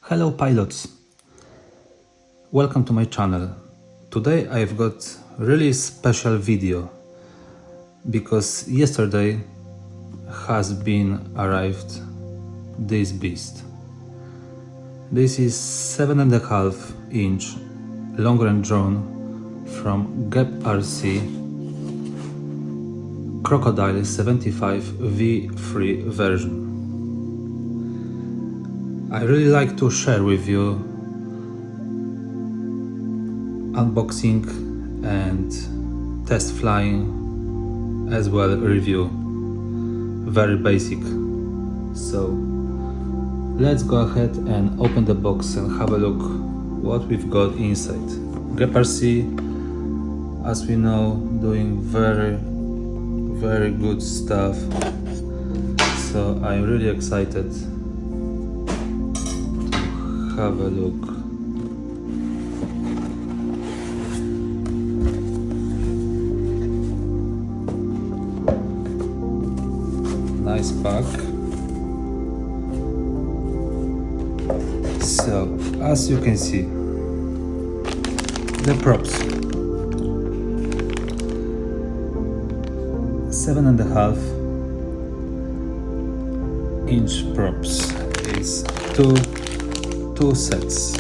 Hello pilots, welcome to my channel. Today I've got really special video because yesterday has been arrived this beast. This is 7.5 inch long range drone from GEPRC CROCODILE75 V3 version. I really like to share with you unboxing and test flying as well review, very basic. So let's go ahead and open the box and have a look what we've got inside. GEPRC, as we know, doing very good stuff, so I'm really excited to have a look. Nice pack. So as you can see, the props, 7.5 inch props is two sets.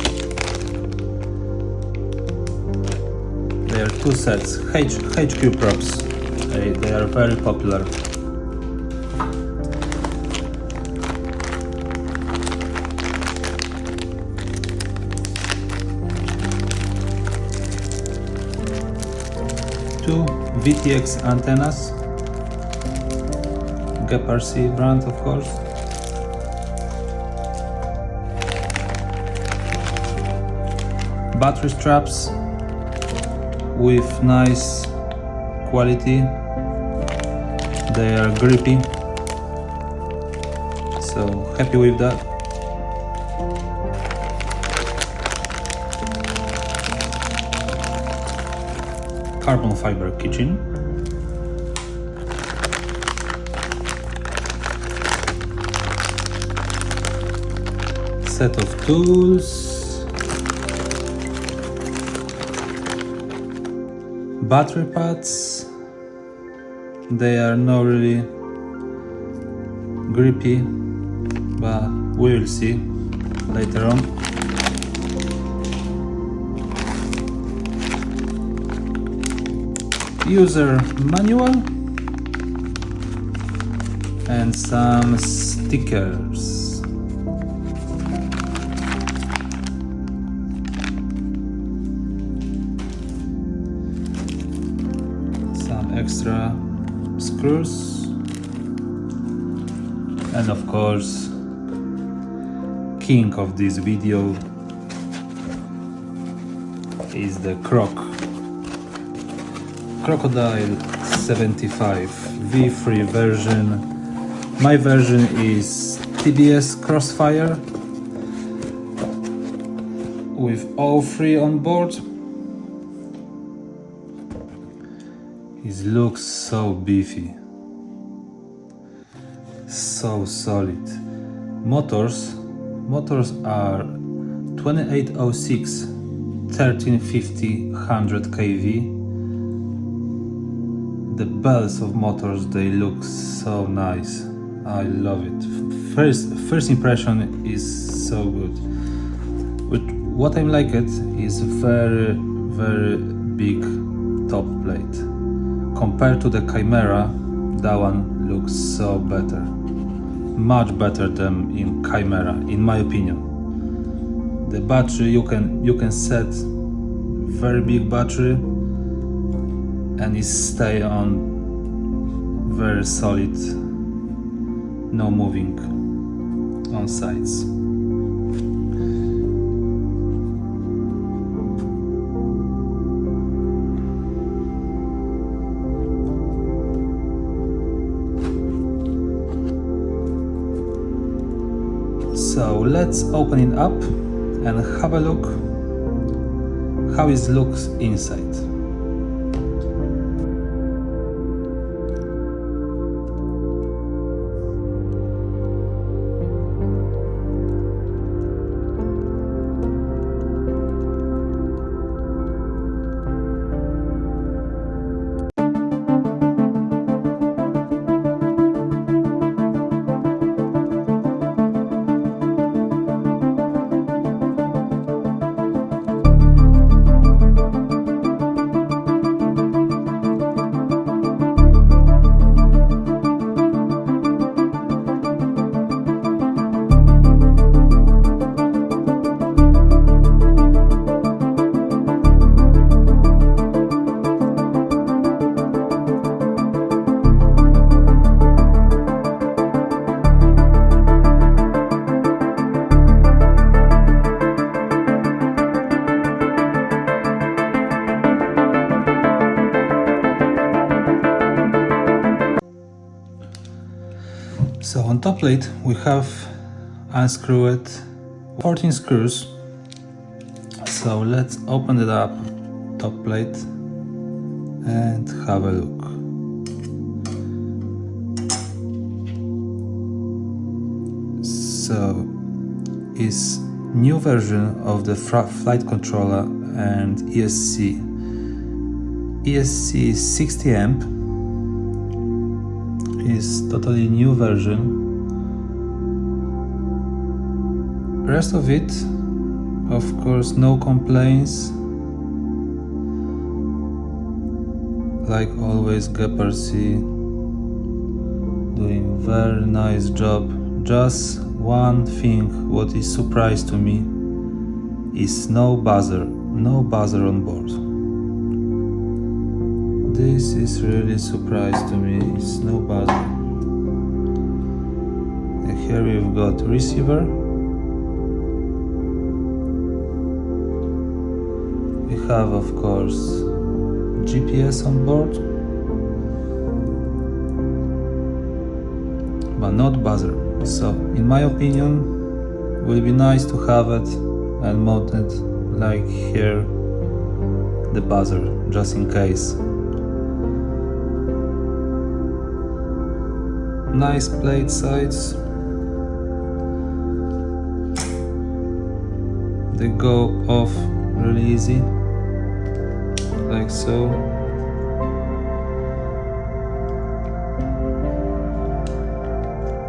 They are two sets, HQ props. They are very popular. Two VTX antennas, GEPRC brand of course. Battery straps with nice quality. They are grippy, so happy with that. Carbon fiber keychain. Set of tools. Battery pads. They are not really grippy, but we will see later on. User manual and some stickers. Some extra screws, and of course, king of this video is the CROCODILE75 V3 version. My version is TBS Crossfire with all three on board. It looks so beefy, so solid. Motors are 2806 1350 100 kV. The bells of motors, they look so nice. I love it. First impression is so good. But what I like it is very big top plate. Compared to the Chimera, that one looks so better. Much better than in Chimera, in my opinion. The battery, you can set very big battery and it stay on very solid, no moving on sides. So let's open it up and have a look how it looks inside. on top plate we have unscrewed 14 screws. So let's open it up, top plate, and have a look. So it's new version of the flight controller and ESC. ESC is 60 amp, is totally new version. Rest of it, of course, no complaints. Like always, GEPRC doing very nice job. Just one thing what is surprise to me is no buzzer on board. This is really surprise to me, it's no buzzer. And here we've got receiver. We have of course GPS on board, but not buzzer. So in my opinion, will be nice to have it and mounted like here, the buzzer, just in case. Nice plate sides. They go off really easy, like so.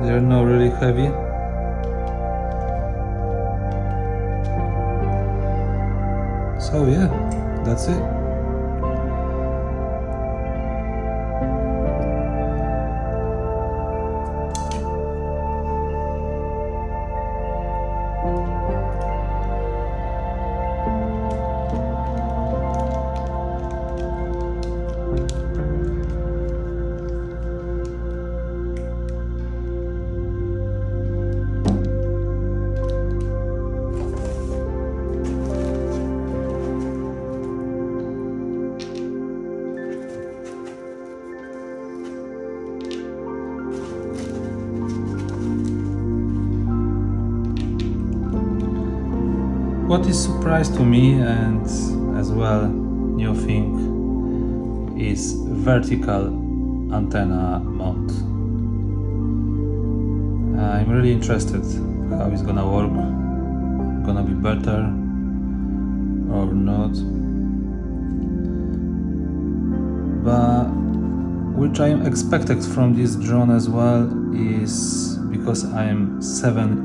They're not really heavy. So yeah, that's it. What is surprise to me, and as well new thing, is vertical antenna mount. I'm really interested how it's gonna work, gonna be better or not. But which I expected from this drone as well is because I'm 7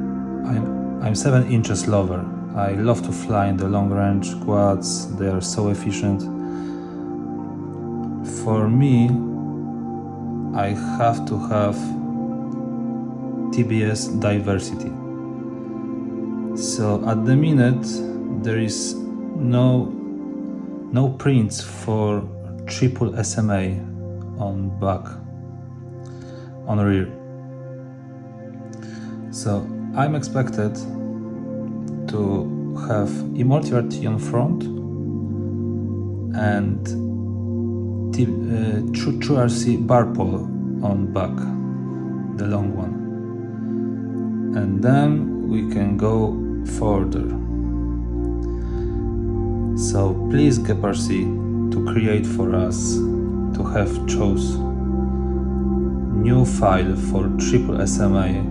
inches lover. I love to fly in the long range quads, they are so efficient. For me, I have to have TBS diversity. So at the minute there is no prints for triple SMA on back, on rear. So I'm expected to have eMulti-RT on front and True RC bar pole on back, the long one, and then we can go further. So please GEPRC to create for us to have chose new file for triple SMA,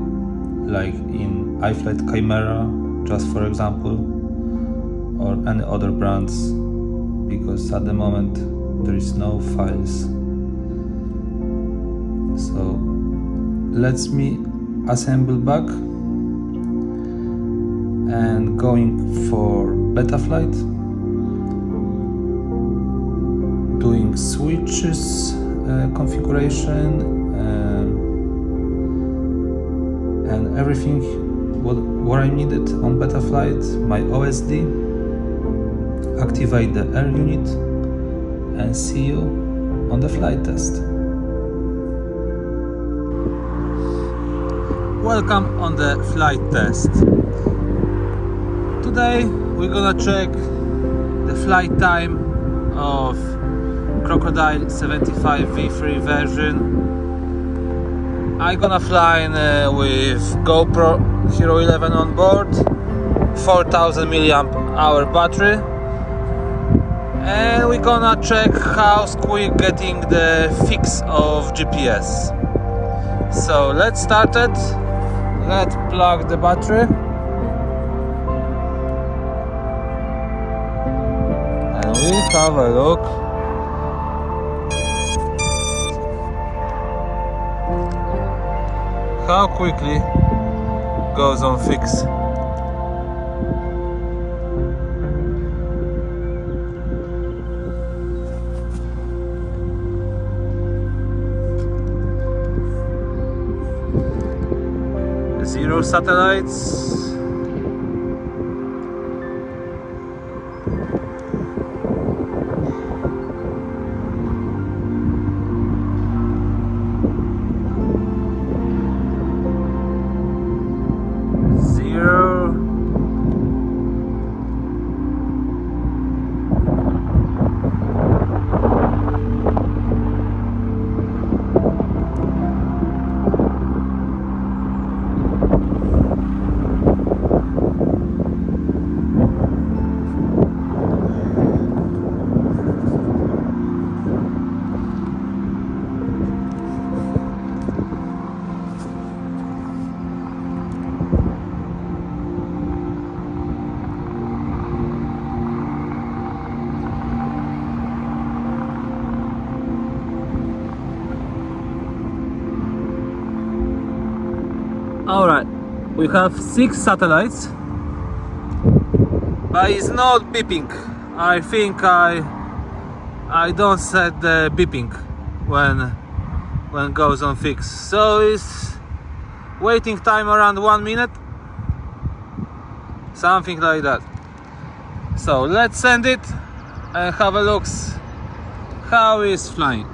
like in iFlight Chimera, just for example, or any other brands, because at the moment there is no files. So let's me assemble back and going for beta flight, doing switches configuration and everything what I needed on beta flight, my OSD, activate the air unit, and see you on the flight test. Welcome on the flight test. Today we're gonna check the flight time of Crocodile 75 V3 version. I'm gonna fly with GoPro Hero 11 on board, 4000 milliamp hour battery, and we're gonna check how quick getting the fix of GPS. So let's start it. Let's plug the battery and we have a look. How quickly goes on fix. Zero satellites. Zero. Alright, we have 6 satellites, but it's not beeping. I think I don't set the beeping when it goes on fix. So it's waiting time around 1 minute, something like that. So let's send it and have a look how it's flying.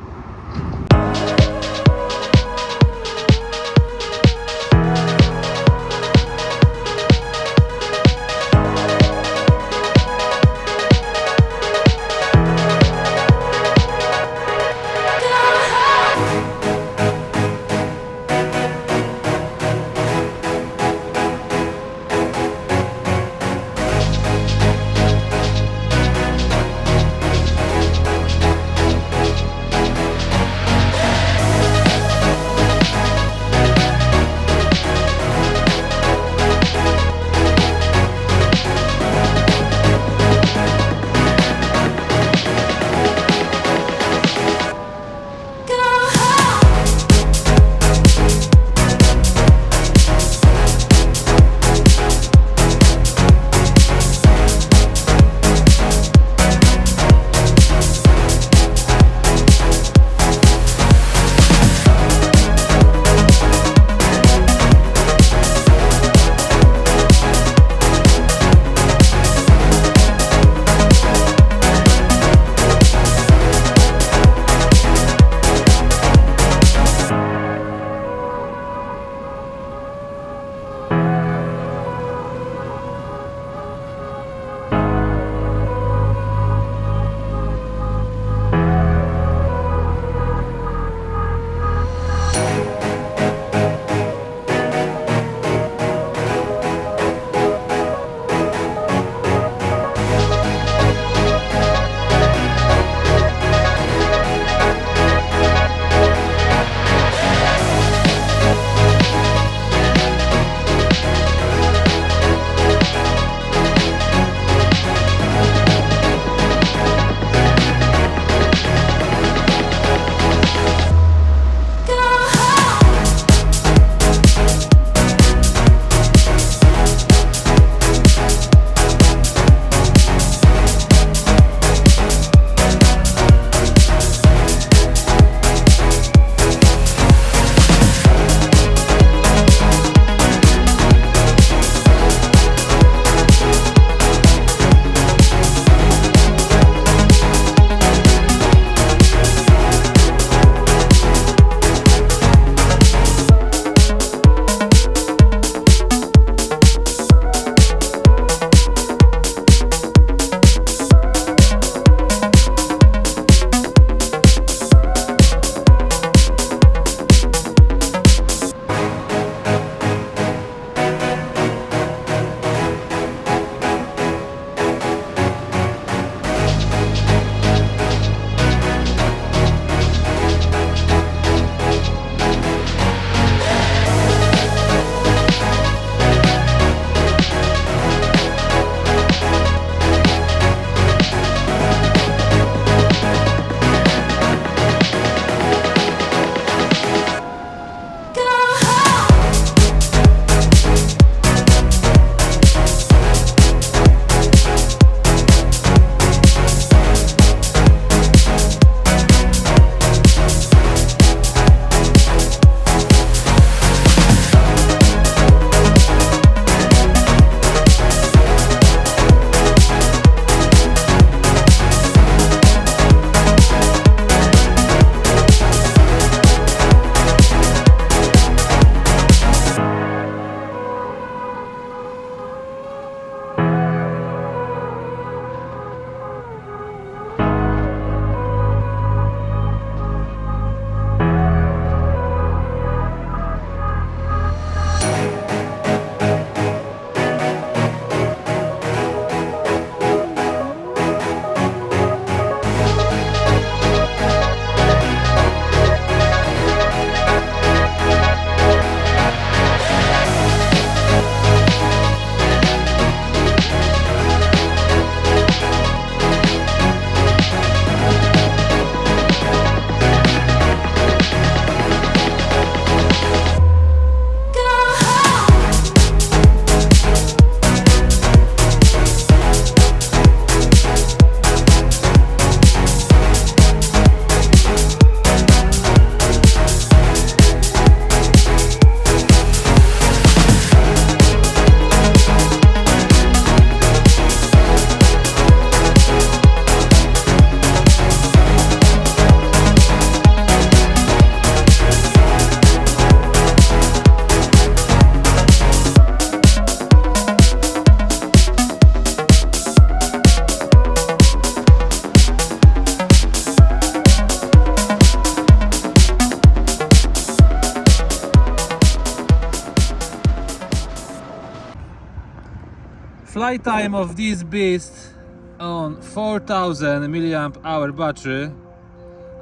Flight time of this beast on 4000 milliamp hour battery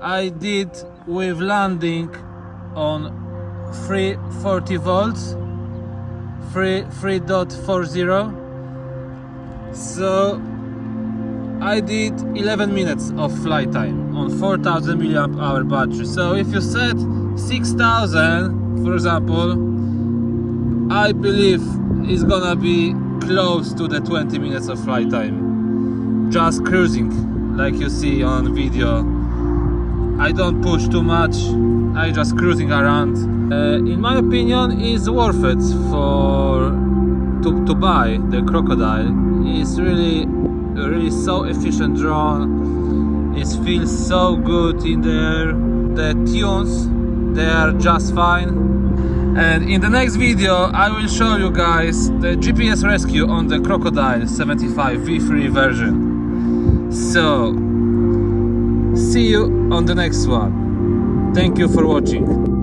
I did with landing on 340 volts 3.40. So I did 11 minutes of flight time on 4000 milliamp hour battery. So if you set 6000 for example, I believe it's gonna be close to the 20 minutes of flight time just cruising, like you see on video. I don't push too much, I just cruising around. In my opinion, it's worth it to buy the Crocodile. It's really so efficient drone. It feels so good in there. The tunes, they are just fine. And in the next video I will show you guys the GPS rescue on the Crocodile75 V3 version. So see you on the next one. Thank you for watching.